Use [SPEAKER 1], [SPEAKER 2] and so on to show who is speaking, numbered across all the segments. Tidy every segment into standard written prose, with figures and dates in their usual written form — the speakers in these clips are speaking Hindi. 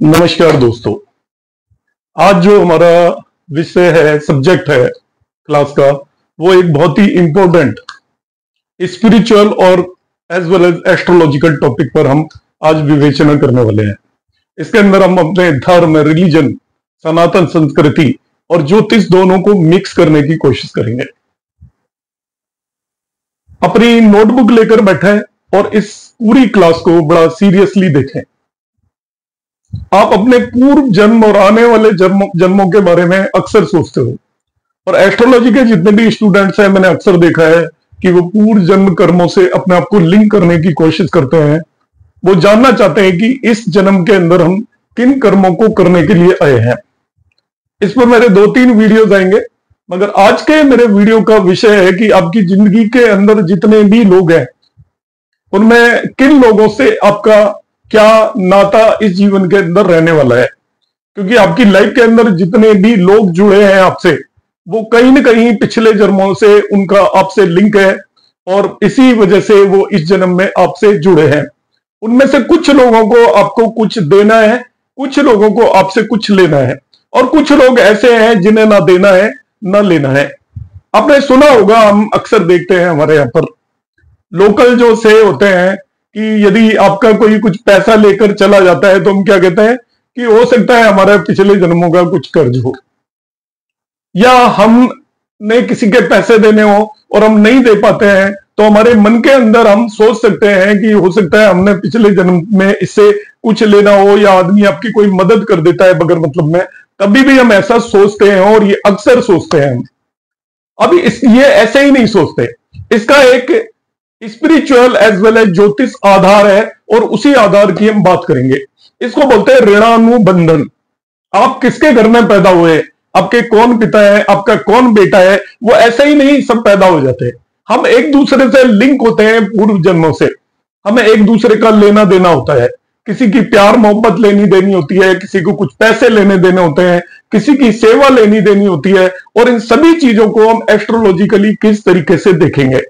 [SPEAKER 1] नमस्कार दोस्तों। आज जो हमारा विषय है, सब्जेक्ट है क्लास का, वो एक बहुत ही इंपॉर्टेंट स्पिरिचुअल और as well as astrological topic पर हम आज विवेचना करने वाले हैं। इसके अंदर हम अपने धर्म, रिलीजन, सनातन संस्कृति और ज्योतिष दोनों को मिक्स करने की कोशिश करेंगे। अपनी नोटबुक लेकर बैठे और इस पूरी क्लास को बड़ा सीरियसली देखें। आप अपने पूर्व जन्म और आने वाले जन्मों के बारे में अक्सर सोचते हो, और एस्ट्रोलॉजी के जितने भी स्टूडेंट्स हैं, मैंने अक्सर देखा है कि वो पूर्व जन्म कर्मों से अपने आप को लिंक करने की कोशिश करते हैं। वो जानना चाहते हैं कि इस जन्म के अंदर हम किन कर्मों को करने के लिए आए हैं। इस पर मेरे 2-3 वीडियोज आएंगे, मगर आज के मेरे वीडियो का विषय है कि आपकी जिंदगी के अंदर जितने भी लोग हैं, उनमें किन लोगों से आपका क्या नाता इस जीवन के अंदर रहने वाला है। क्योंकि आपकी लाइफ के अंदर जितने भी लोग जुड़े हैं आपसे, वो कहीं ना कहीं पिछले जन्मों से उनका आपसे लिंक है, और इसी वजह से वो इस जन्म में आपसे जुड़े हैं। उनमें से कुछ लोगों को आपको कुछ देना है, कुछ लोगों को आपसे कुछ लेना है, और कुछ लोग ऐसे हैं जिन्हें ना देना है ना लेना है। आपने सुना होगा, हम अक्सर देखते हैं हमारे यहाँ पर लोकल जो से होते हैं कि यदि आपका कोई कुछ पैसा लेकर चला जाता है तो हम क्या कहते हैं कि हो सकता है हमारे पिछले जन्मों का कुछ कर्ज हो, या हमने किसी के पैसे देने हो और हम नहीं दे पाते हैं तो हमारे मन के अंदर हम सोच सकते हैं कि हो सकता है हमने पिछले जन्म में इससे कुछ लेना हो, या आदमी आपकी कोई मदद कर देता है बगैर मतलब में। कभी भी हम ऐसा सोचते हैं, और ये अक्सर सोचते हैं हम। अभी ये ऐसे ही नहीं सोचते, इसका एक स्पिरिचुअल एज वेल एज ज्योतिष आधार है, और उसी आधार की हम बात करेंगे। इसको बोलते हैं ऋणानुबंधन। आप किसके घर में पैदा हुए, आपके कौन पिता है, आपका कौन बेटा है, वो ऐसे ही नहीं सब पैदा हो जाते हैं। हम एक दूसरे से लिंक होते हैं पूर्व जन्मों से। हमें एक दूसरे का लेना देना होता है, किसी की प्यार मोहब्बत लेनी देनी होती है, किसी को कुछ पैसे लेने देने होते हैं, किसी की सेवा लेनी देनी होती है। और इन सभी चीजों को हम एस्ट्रोलॉजिकली किस तरीके से देखेंगे।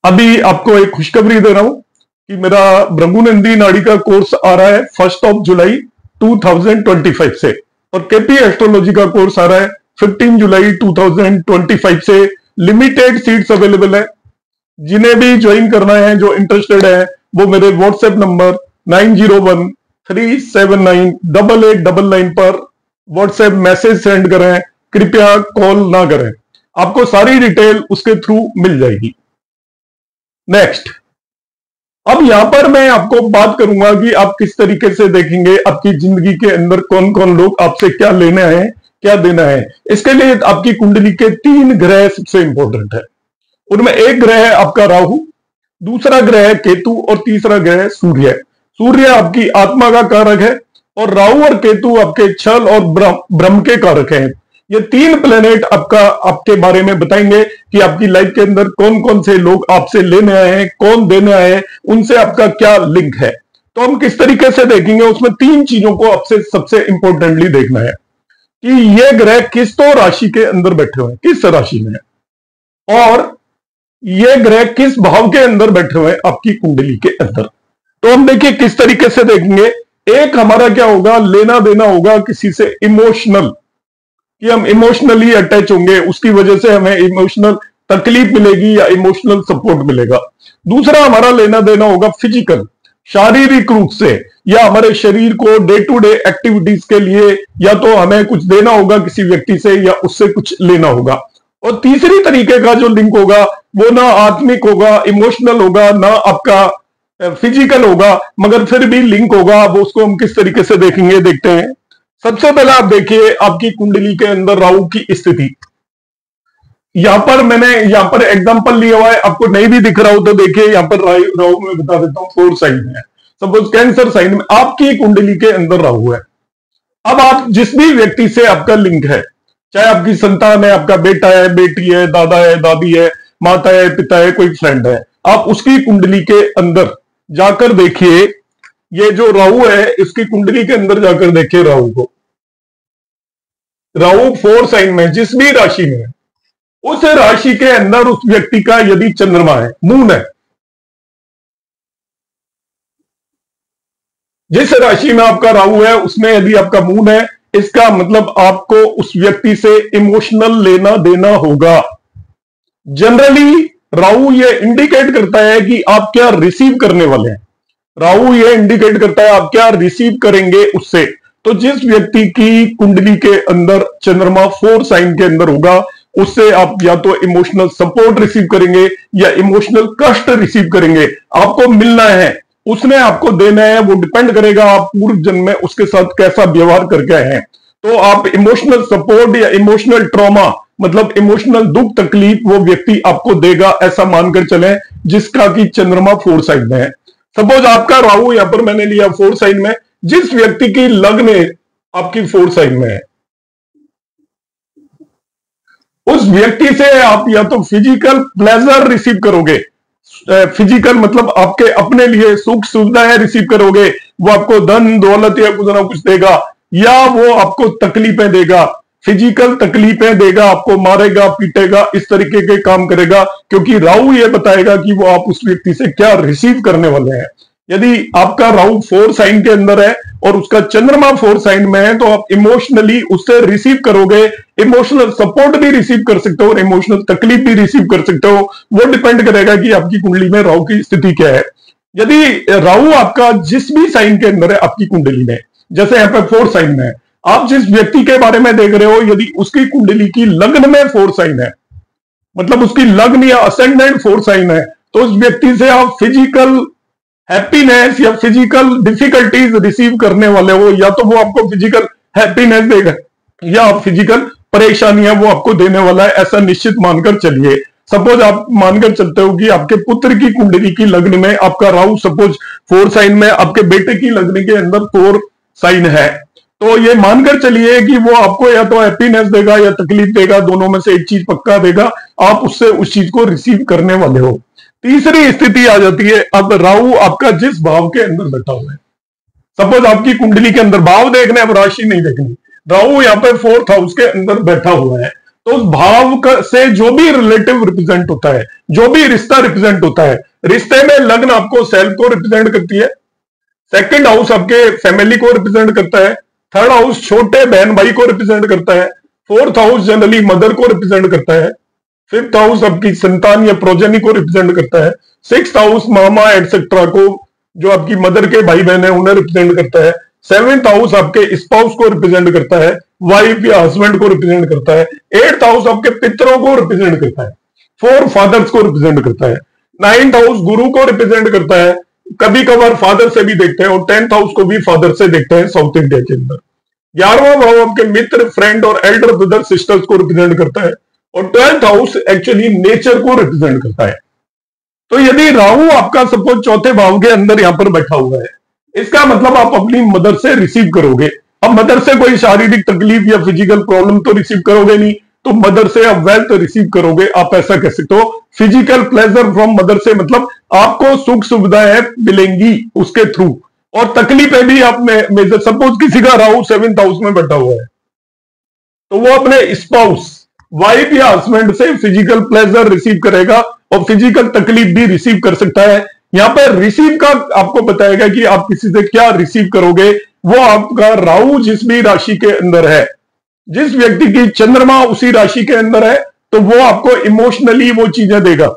[SPEAKER 1] अभी आपको एक खुशखबरी दे रहा हूं कि मेरा भृगुनंदी नाड़ी का कोर्स आ रहा है 1 जुलाई 2025 से, और केपी एस्ट्रोलॉजी का कोर्स आ रहा है 15 जुलाई 2025 से। लिमिटेड सीट्स अवेलेबल है। जिन्हें भी ज्वाइन करना है, जो इंटरेस्टेड है, वो मेरे व्हाट्सएप नंबर 9013798899 पर व्हाट्सएप मैसेज सेंड करें। कृपया कॉल ना करें, आपको सारी डिटेल उसके थ्रू मिल जाएगी। नेक्स्ट, अब यहां पर मैं आपको बात करूंगा कि आप किस तरीके से देखेंगे आपकी जिंदगी के अंदर कौन कौन लोग आपसे क्या लेना है, क्या देना है। इसके लिए आपकी कुंडली के 3 ग्रह सबसे इंपॉर्टेंट है। उनमें एक ग्रह है आपका राहु, दूसरा ग्रह है केतु, और तीसरा ग्रह है सूर्य। सूर्य आपकी आत्मा का कारक है, और राहु और केतु आपके छल और भ्रम के कारक हैं। ये 3 प्लेनेट आपके बारे में बताएंगे कि आपकी लाइफ के अंदर कौन कौन से लोग आपसे लेने आए हैं, कौन देने आए हैं, उनसे आपका क्या लिंक है। तो हम किस तरीके से देखेंगे, उसमें 3 चीजों को आपसे सबसे इंपॉर्टेंटली देखना है कि ये ग्रह किस तो राशि के अंदर बैठे हुए हैं, किस राशि में है, और ये ग्रह किस भाव के अंदर बैठे हुए हैं आपकी कुंडली के अंदर। तो हम देखिए किस तरीके से देखेंगे। एक हमारा क्या होगा, लेना देना होगा किसी से इमोशनल, कि हम इमोशनली अटैच होंगे, उसकी वजह से हमें इमोशनल तकलीफ मिलेगी या इमोशनल सपोर्ट मिलेगा। दूसरा हमारा लेना देना होगा फिजिकल, शारीरिक रूप से, या हमारे शरीर को डे टू डे एक्टिविटीज के लिए या तो हमें कुछ देना होगा किसी व्यक्ति से, या उससे कुछ लेना होगा। और तीसरी तरीके का जो लिंक होगा वो ना आत्मिक होगा, इमोशनल होगा, ना आपका फिजिकल होगा, मगर फिर भी लिंक होगा। वो उसको हम किस तरीके से देखेंगे, देखते हैं। सबसे पहले आप देखिए आपकी कुंडली के अंदर राहु की स्थिति। मैंने यहां पर एग्जांपल लिया हुआ है, आपको नहीं भी दिख रहा हो तो देखिए यहां पर राहु में बता देता हूं 4 साइन में है। सपोज कैंसर साइन में आपकी कुंडली के अंदर राहु है। अब आप जिस भी व्यक्ति से आपका लिंक है, चाहे आपकी संतान है, आपका बेटा है, बेटी है, दादा है, दादी है, माता है, पिता है, कोई फ्रेंड है, आप उसकी कुंडली के अंदर जाकर देखिए। ये जो राहु है इसकी कुंडली के अंदर जाकर देखिए राहु को। राहु 4 साइन में जिस भी राशि में है, उस राशि के अंदर उस व्यक्ति का यदि चंद्रमा है, मून है, जिस राशि में आपका राहु है उसमें यदि आपका मून है, इसका मतलब आपको उस व्यक्ति से इमोशनल लेना देना होगा। जनरली राहु ये इंडिकेट करता है कि आप क्या रिसीव करने वाले हैं। राहु ये इंडिकेट करता है आप क्या रिसीव करेंगे उससे। तो जिस व्यक्ति की कुंडली के अंदर चंद्रमा 4 साइन के अंदर होगा, उससे आप या तो इमोशनल सपोर्ट रिसीव करेंगे या इमोशनल कष्ट रिसीव करेंगे। आपको मिलना है, उसने आपको देना है, वो डिपेंड करेगा आप पूर्व जन्म में उसके साथ कैसा व्यवहार करके आए हैं। तो आप इमोशनल सपोर्ट या इमोशनल ट्रॉमा मतलब इमोशनल दुख तकलीफ वो व्यक्ति आपको देगा, ऐसा मानकर चलें, जिसका कि चंद्रमा 4 साइन में है। सपोज आपका राहु यहां पर मैंने लिया 4 साइन में, जिस व्यक्ति की लग्न आपकी 4 साइन में है, उस व्यक्ति से आप या तो फिजिकल प्लेजर रिसीव करोगे, फिजिकल मतलब आपके अपने लिए सुख सुविधाएं रिसीव करोगे, वो आपको धन दौलत या कुछ ना कुछ देगा, या वो आपको तकलीफें देगा, फिजिकल तकलीफें देगा, आपको मारेगा पीटेगा, इस तरीके के काम करेगा, क्योंकि राहु ये बताएगा कि वो आप उस व्यक्ति से क्या रिसीव करने वाले हैं। यदि आपका राहु 4 साइन के अंदर है और उसका चंद्रमा 4 साइन में है, तो आप इमोशनली उससे रिसीव करोगे, इमोशनल सपोर्ट भी रिसीव कर सकते हो और इमोशनल तकलीफ भी रिसीव कर सकते हो। वो डिपेंड करेगा कि आपकी कुंडली में राहु की स्थिति क्या है। यदि राहु आपका जिस भी साइन के अंदर है आपकी कुंडली में, जैसे यहाँ पे 4 साइन में है, आप जिस व्यक्ति के बारे में देख रहे हो, यदि उसकी कुंडली की लग्न में 4 साइन है, मतलब उसकी लग्न या असेंडेंट 4 साइन है, तो उस व्यक्ति से आप फिजिकल हैप्पीनेस या फिजिकल डिफिकल्टीज रिसीव करने वाले हो, या तो वो आपको फिजिकल हैप्पीनेस देगा या फिजिकल परेशानियां वो आपको देने वाला है, ऐसा निश्चित मानकर चलिए। सपोज आप मानकर चलते हो कि आपके पुत्र की कुंडली की लग्न में आपका राहु सपोज 4 साइन में, आपके बेटे की लग्न के अंदर 4 साइन है, तो ये मानकर चलिए कि वो आपको या तो हैप्पीनेस देगा या तकलीफ देगा, दोनों में से एक चीज पक्का देगा, आप उससे उस चीज को रिसीव करने वाले हो। तीसरी स्थिति आ जाती है, अब राहु आपका जिस भाव के अंदर बैठा हुआ है, सपोज आपकी कुंडली के अंदर भाव देखना है, राशि नहीं देखनी, राहु यहाँ पे 4th हाउस के अंदर बैठा हुआ है, तो उस भाव से जो भी रिलेटिव रिप्रेजेंट होता है, जो भी रिश्ता रिप्रेजेंट होता है, रिश्ते में लग्न आपको सेल्फ को रिप्रेजेंट करती है, 2nd हाउस आपके फैमिली को रिप्रेजेंट करता है, 3rd हाउस छोटे बहन भाई को रिप्रेजेंट करता है, 4th हाउस जनरली मदर को रिप्रेजेंट करता है, 5th हाउस आपकी संतान या प्रोजेनी को रिप्रेजेंट करता है, 6th हाउस मामा एटसेट्रा को, जो आपकी मदर के भाई बहन है उन्हें रिप्रेजेंट करता है, 7th हाउस आपके स्पाउस को रिप्रेजेंट करता है, वाइफ या हस्बैंड को रिप्रेजेंट करता है, 8th हाउस आपके पितरों को रिप्रेजेंट करता है, 4 फादर्स को रिप्रेजेंट करता है, 9th हाउस गुरु को रिप्रेजेंट करता है, कभी कभार फादर से भी देखते हैं, और 10th हाउस को भी फादर से देखते हैं साउथ इंडिया के अंदर। 11वां भाव आपके मित्र फ्रेंड और एल्डर ब्रदर सिस्टर्स को रिप्रेजेंट करता है, और 12th हाउस एक्चुअली नेचर को रिप्रेजेंट करता है। तो यदि राहु आपका सपोज 4थे भाव के अंदर यहां पर बैठा हुआ है, इसका मतलब आप अपनी मदर से रिसीव करोगे। अब मदर से कोई शारीरिक तकलीफ या फिजिकल प्रॉब्लम तो रिसीव करोगे नहीं, तो मदर से आप वेल्थ रिसीव करोगे, आप ऐसा कह सकते हो। फिजिकल प्लेजर फ्रॉम मदर से मतलब आपको सुख सुविधाएं मिलेंगी उसके थ्रू, और तकलीफें भी आप मेजर। सपोज किसी का राहु 7th हाउस में बैठा हुआ है, तो वो अपने स्पाउस वाइफ या हस्बैंड से फिजिकल प्लेजर रिसीव करेगा और फिजिकल तकलीफ भी रिसीव कर सकता है। यहां पर रिसीव का आपको बताएगा कि आप किसी से क्या रिसीव करोगे, वो आपका राहु जिस भी राशि के अंदर है, जिस व्यक्ति की चंद्रमा उसी राशि के अंदर है, तो वो आपको इमोशनली वो चीजें देगा।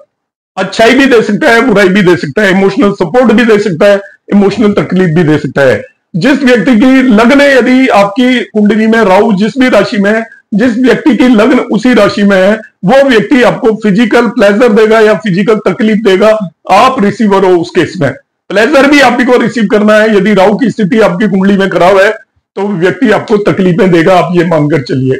[SPEAKER 1] अच्छाई भी दे सकता है, बुराई भी दे सकता है, इमोशनल सपोर्ट भी दे सकता है, इमोशनल तकलीफ भी दे सकता है। जिस व्यक्ति की लग्न यदि आपकी कुंडली में राहु जिस भी राशि में है, जिस व्यक्ति की लग्न उसी राशि में है, वो व्यक्ति आपको फिजिकल प्लेजर देगा या फिजिकल तकलीफ देगा, आप रिसीवर हो उस केस में। प्लेजर भी आप ही को रिसीव करना है। यदि राहु की स्थिति आपकी कुंडली में खराब है तो व्यक्ति आपको तकलीफें देगा, आप ये मानकर चलिए।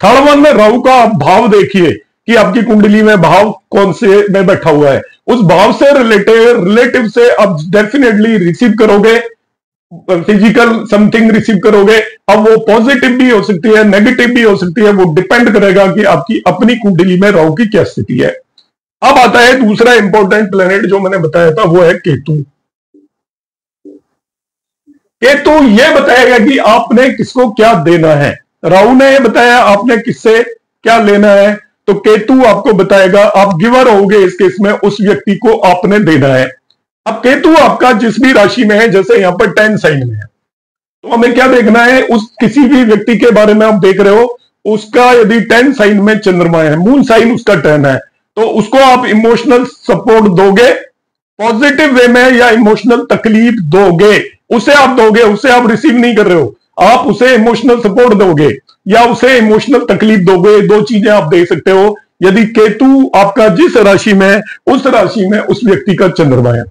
[SPEAKER 1] 3rd वन में राहु का आप भाव देखिए कि आपकी कुंडली में भाव कौन से में बैठा हुआ है, उस भाव से रिलेटिव से आप डेफिनेटली रिसीव करोगे, फिजिकल समथिंग रिसीव करोगे। अब वो पॉजिटिव भी हो सकती है, नेगेटिव भी हो सकती है, वो डिपेंड करेगा कि आपकी अपनी कुंडली में राहु की क्या स्थिति है। अब आता है दूसरा इंपॉर्टेंट प्लेनेट जो मैंने बताया था, वो है केतु। केतु ये बताएगा कि आपने किसको क्या देना है। राहु ने ये बताया आपने किससे क्या लेना है, तो केतु आपको बताएगा आप गिवर होगे इस केस में, उस व्यक्ति को आपने देना है। अब केतु आपका जिस भी राशि में है, जैसे यहां पर 10 साइन में है, तो हमें क्या देखना है, उस किसी भी व्यक्ति के बारे में आप देख रहे हो, उसका यदि 10 साइन में चंद्रमा है, मून साइन उसका 10 है, तो उसको आप इमोशनल सपोर्ट दोगे पॉजिटिव वे में, या इमोशनल तकलीफ दोगे, उसे आप दोगे, उसे आप रिसीव नहीं कर रहे हो, आप उसे इमोशनल सपोर्ट दोगे या उसे इमोशनल तकलीफ दोगे। दो चीजें आप दे सकते हो यदि केतु आपका जिस राशि में है, उस राशि में उस व्यक्ति का चंद्रमा है।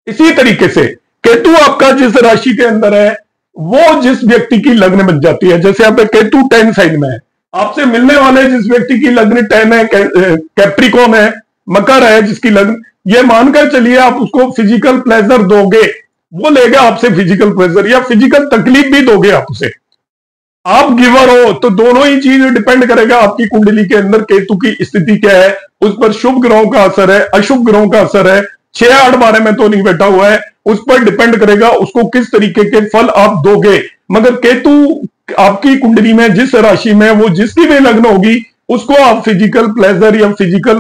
[SPEAKER 1] इसी तरीके से केतु आपका जिस राशि के अंदर है, वो जिस व्यक्ति की लग्न बन जाती है, जैसे यहाँ पे केतु 10 साइन में है, आपसे मिलने वाले जिस व्यक्ति की लग्न 10 है, कैप्रिकॉन है, मकर है जिसकी लग्न, ये मानकर चलिए आप उसको फिजिकल प्लेजर दोगे, वो लेगा आपसे फिजिकल प्लेजर, या फिजिकल तकलीफ भी दोगे आप उसे, आप गिवर हो। तो दोनों ही चीज डिपेंड करेगा आपकी कुंडली के अंदर केतु की स्थिति क्या है, उस पर शुभ ग्रहों का असर है, अशुभ ग्रहों का असर है, 6-8 बारे में तो नहीं बैठा हुआ है, उस पर डिपेंड करेगा उसको किस तरीके के फल आप दोगे। मगर केतु आपकी कुंडली में जिस राशि में, वो जिसकी भी लग्न होगी, उसको आप फिजिकल प्लेजर या फिजिकल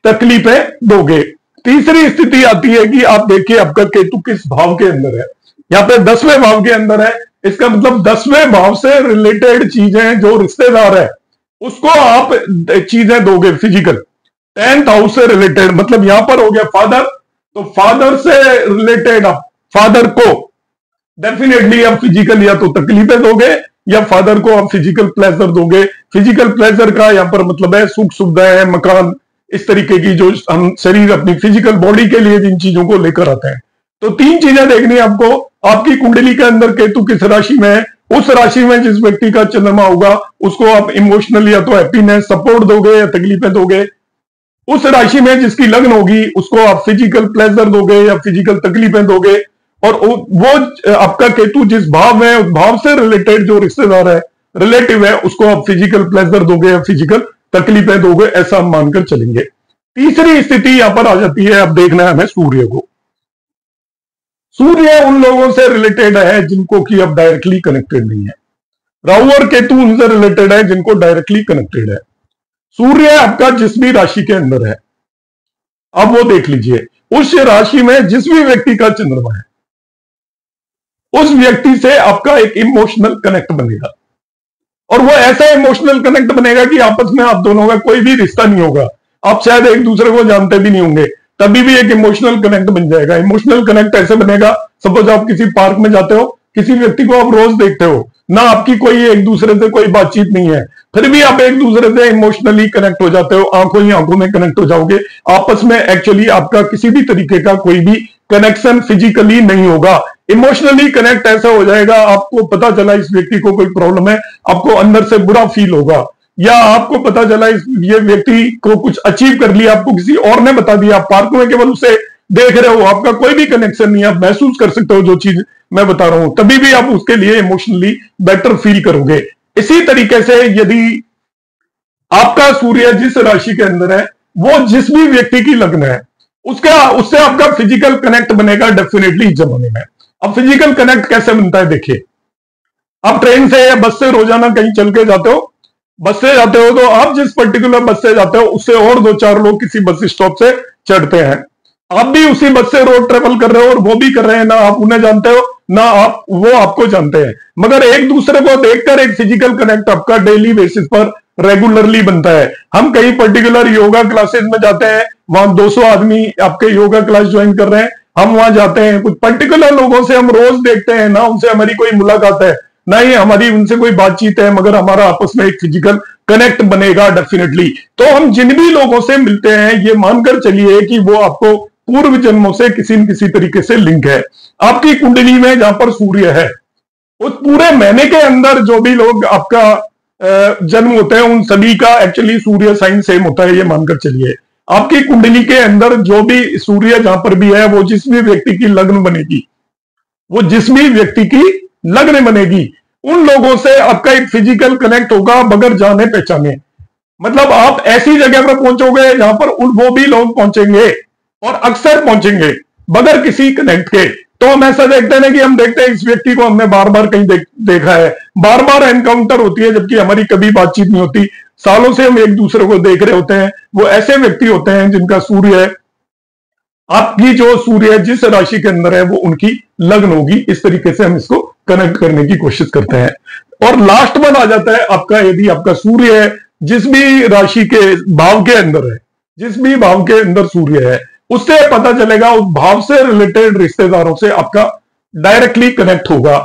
[SPEAKER 1] तकलीफें दोगे। तीसरी स्थिति आती है कि आप देखिए आपका केतु किस भाव के अंदर है, यहाँ पे 10वें भाव के अंदर है, इसका मतलब 10वें भाव से रिलेटेड चीजें, जो रिश्तेदार है उसको आप चीजें दोगे फिजिकल। 10th हाउस से रिलेटेड, मतलब यहां पर हो गया फादर, तो फादर से रिलेटेड आप फादर को डेफिनेटली आप फिजिकल या तो तकलीफें दोगे, या फादर को आप फिजिकल प्लेजर दोगे। फिजिकल प्लेजर का यहां पर मतलब है सुख सुविधाएं, मकान, इस तरीके की जो हम शरीर अपनी फिजिकल बॉडी के लिए जिन चीजों को लेकर आते हैं। तो 3 चीजें देखनी है आपको, आपकी कुंडली के अंदर केतु किस राशि में है, उस राशि में जिस व्यक्ति का चंद्रमा होगा उसको आप इमोशनल या तो हैप्पीनेस सपोर्ट दोगे या तकलीफें दोगे, उस राशि में जिसकी लग्न होगी उसको आप फिजिकल प्लेजर दोगे या फिजिकल तकलीफें दोगे, और वो आपका केतु जिस भाव में, उस भाव से रिलेटेड जो रिश्तेदार है, रिलेटिव है, उसको आप फिजिकल प्लेजर दोगे या फिजिकल तकलीफें दोगे, ऐसा हम मानकर चलेंगे। तीसरी स्थिति यहां पर आ जाती है, अब देखना है हमें सूर्य को। सूर्य उन लोगों से रिलेटेड है जिनको कि अब डायरेक्टली कनेक्टेड नहीं है, राहु और केतु उनसे रिलेटेड है जिनको डायरेक्टली कनेक्टेड है। सूर्य आपका जिस भी राशि के अंदर है, अब वो देख लीजिए, उस राशि में जिस भी व्यक्ति का चंद्रमा है, उस व्यक्ति से आपका एक इमोशनल कनेक्ट बनेगा, और वो ऐसा इमोशनल कनेक्ट बनेगा कि आपस में आप दोनों का कोई भी रिश्ता नहीं होगा, आप शायद एक दूसरे को जानते भी नहीं होंगे, तभी भी एक इमोशनल कनेक्ट बन जाएगा। इमोशनल कनेक्ट ऐसे बनेगा, सपोज आप किसी पार्क में जाते हो, किसी व्यक्ति को आप रोज देखते हो ना, आपकी कोई एक दूसरे से कोई बातचीत नहीं है, फिर भी आप एक दूसरे से इमोशनली कनेक्ट हो जाते हो, आंखों ही आंखों में कनेक्ट हो जाओगे, आपस में एक्चुअली आपका किसी भी तरीके का कोई भी कनेक्शन फिजिकली नहीं होगा, इमोशनली कनेक्ट ऐसा हो जाएगा, आपको पता चला इस व्यक्ति को कोई प्रॉब्लम है, आपको अंदर से बुरा फील होगा, या आपको पता चला ये व्यक्ति को कुछ अचीव कर लिया, आपको किसी और ने बता दिया, आप पार्क में केवल उसे देख रहे हो, आपका कोई भी कनेक्शन नहीं है, आप महसूस कर सकते हो जो चीज मैं बता रहा हूं, तभी भी आप उसके लिए इमोशनली बेटर फील करोगे। इसी तरीके से यदि आपका सूर्य जिस राशि के अंदर है, वो जिस भी व्यक्ति की लग्न है, उससे आपका फिजिकल कनेक्ट बनेगा डेफिनेटली इस जमाने में। अब फिजिकल कनेक्ट कैसे बनता है देखिए, आप ट्रेन से या बस से रोजाना कहीं चल के जाते हो, बस से जाते हो, तो आप जिस पर्टिकुलर बस से जाते हो उससे और 2-4 लोग किसी बस स्टॉप से चढ़ते हैं, आप भी उसी बस से रोड ट्रेवल कर रहे हो और वो भी कर रहे हैं, ना आप उन्हें जानते हो ना आप वो आपको जानते हैं, मगर एक दूसरे को देखकर एक फिजिकल कनेक्ट आपका डेली बेसिस पर रेगुलरली बनता है। हम कहीं पर्टिकुलर योगा क्लासेस में जाते हैं, वहां 200 आदमी आपके योगा क्लास ज्वाइन कर रहे हैं, हम वहां जाते हैं, कुछ पर्टिकुलर लोगों से हम रोज देखते हैं, ना उनसे हमारी कोई मुलाकात है, ना ही हमारी उनसे कोई बातचीत है, मगर हमारा आपस में एक फिजिकल कनेक्ट बनेगा डेफिनेटली। तो हम जिन भी लोगों से मिलते हैं, ये मानकर चलिए कि वो आपको पूर्व जन्मों से किसी न किसी तरीके से लिंक है। आपकी कुंडली में जहां पर सूर्य है, उस पूरे महीने के अंदर जो भी लोग आपका जन्म होते हैं, उन सभी का एक्चुअली सूर्य साइन सेम होता है, ये मानकर चलिए। आपकी कुंडली के अंदर जो भी सूर्य जहां पर भी है, वो जिस भी व्यक्ति की लग्न बनेगी, वो जिस भी व्यक्ति की लग्न बनेगी, उन लोगों से आपका एक फिजिकल कनेक्ट होगा बगैर जाने पहचाने। मतलब आप ऐसी जगह पर पहुंचोगे जहां पर वो भी लोग पहुंचेंगे, और अक्सर पहुंचेंगे बगैर किसी कनेक्ट के। तो हम ऐसा देखते हैं कि हम देखते हैं इस व्यक्ति को हमने बार बार कहीं देखा है, बार बार एनकाउंटर होती है, जबकि हमारी कभी बातचीत नहीं होती, सालों से हम एक दूसरे को देख रहे होते हैं। वो ऐसे व्यक्ति होते हैं जिनका सूर्य आपकी जो सूर्य है जिस राशि के अंदर है वो उनकी लग्न होगी। इस तरीके से हम इसको कनेक्ट करने की कोशिश करते हैं। और लास्ट वन आ जाता है आपका, यदि आपका सूर्य है जिस भी राशि के भाव के अंदर है, जिस भी भाव के अंदर सूर्य है, उससे पता चलेगा उस भाव से रिलेटेड रिश्तेदारों से आपका डायरेक्टली कनेक्ट होगा।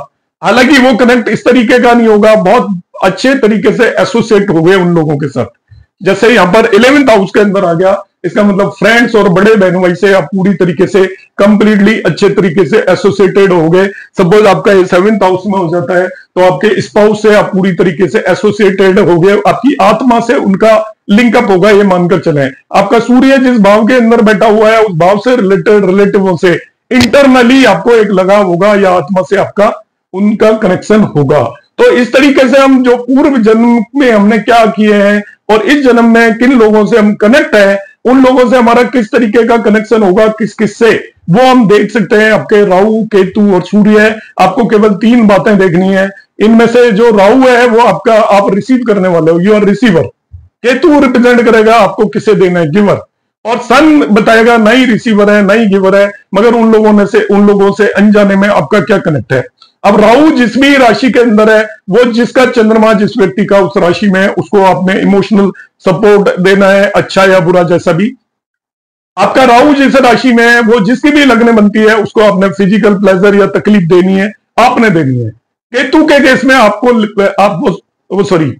[SPEAKER 1] हालांकि वो कनेक्ट इस तरीके का नहीं होगा, बहुत अच्छे तरीके से एसोसिएट हो गए उन लोगों के साथ। जैसे यहां पर 11th हाउस के अंदर आ गया, इसका मतलब फ्रेंड्स और बड़े बहन भाई से आप पूरी तरीके से कंप्लीटली अच्छे तरीके से एसोसिएटेड हो गए। सपोज आपका ये 7th हाउस में हो जाता है तो आपके स्पाउस से आप पूरी तरीके से एसोसिएटेड हो गए, आपकी आत्मा से उनका लिंकअप होगा, ये मानकर चले। आपका सूर्य जिस भाव के अंदर बैठा हुआ है उस भाव से रिलेटेड रिलेटिवों से इंटरनली आपको एक लगाव होगा, या आत्मा से आपका उनका कनेक्शन होगा। तो इस तरीके से हम जो पूर्व जन्म में हमने क्या किए हैं और इस जन्म में किन लोगों से हम कनेक्ट हैं, उन लोगों से हमारा किस तरीके का कनेक्शन होगा, किस किस से, वो हम देख सकते हैं। आपके राहु, केतु और सूर्य है। आपको केवल 3 बातें देखनी है। इनमें से जो राहु है वो आपका, आप रिसीव करने वाले हो, you are receiver. Ketu represent करेगा आपको किसे देना है, गिवर। और सन बताएगा नहीं रिसीवर है नहीं गिवर है, मगर उन लोगों से अनजाने में आपका क्या कनेक्ट है। अब राहु जिस भी राशि के अंदर है, वो जिसका चंद्रमा जिस व्यक्ति का उस राशि में है, उसको आपने इमोशनल सपोर्ट देना है, अच्छा या बुरा जैसा भी। आपका राहु जिस राशि में है, वो जिसकी भी लग्न बनती है उसको आपने फिजिकल प्लेजर या तकलीफ देनी है, आपने देनी है। केतु के केस में आपको सॉरी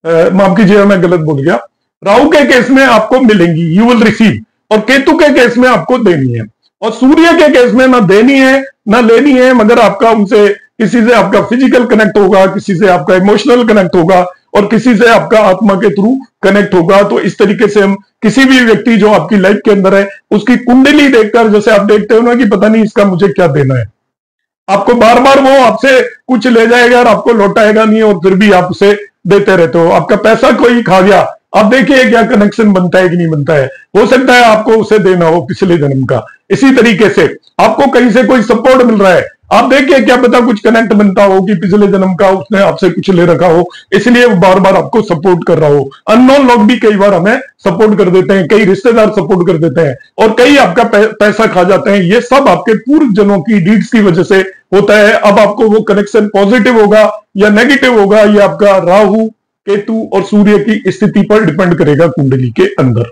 [SPEAKER 1] माफ कीजिएगा मैं गलत बोल गया। राहु के केस में आपको मिलेंगी, यू विल रिसीव, और केतु के केस में आपको देनी है। और सूर्य के केस में ना देनी है ना लेनी है, मगर आपका उनसे किसी से आपका फिजिकल कनेक्ट होगा, किसी से आपका इमोशनल कनेक्ट होगा और किसी से आपका आत्मा के थ्रू कनेक्ट होगा। तो इस तरीके से हम किसी भी व्यक्ति जो आपकी लाइफ के अंदर है उसकी कुंडली देखकर, जैसे आप देखते हो ना कि पता नहीं इसका मुझे क्या देना है, आपको बार बार वो आपसे कुछ ले जाएगा और आपको लौटाएगा नहीं, और फिर भी आप उसे देते रहते हो। आपका पैसा कोई खा गया, आप देखिए क्या कनेक्शन बनता है कि नहीं बनता है। हो सकता है आपको उसे देना हो पिछले जन्म का। इसी तरीके से आपको कहीं से कोई सपोर्ट मिल रहा है, आप देखिए क्या पता कुछ कनेक्ट बनता हो कि पिछले जन्म का उसने आपसे कुछ ले रखा हो, इसलिए वो बार बार आपको सपोर्ट कर रहा हो। अननोन लोग भी कई बार हमें सपोर्ट कर देते हैं, कई रिश्तेदार सपोर्ट कर देते हैं, और कई आपका पैसा खा जाते हैं। ये सब आपके पूर्व जन्मों की डीड्स की वजह से होता है। अब आपको वो कनेक्शन पॉजिटिव होगा या नेगेटिव होगा, ये आपका राहु, केतु और सूर्य की स्थिति पर डिपेंड करेगा कुंडली के अंदर।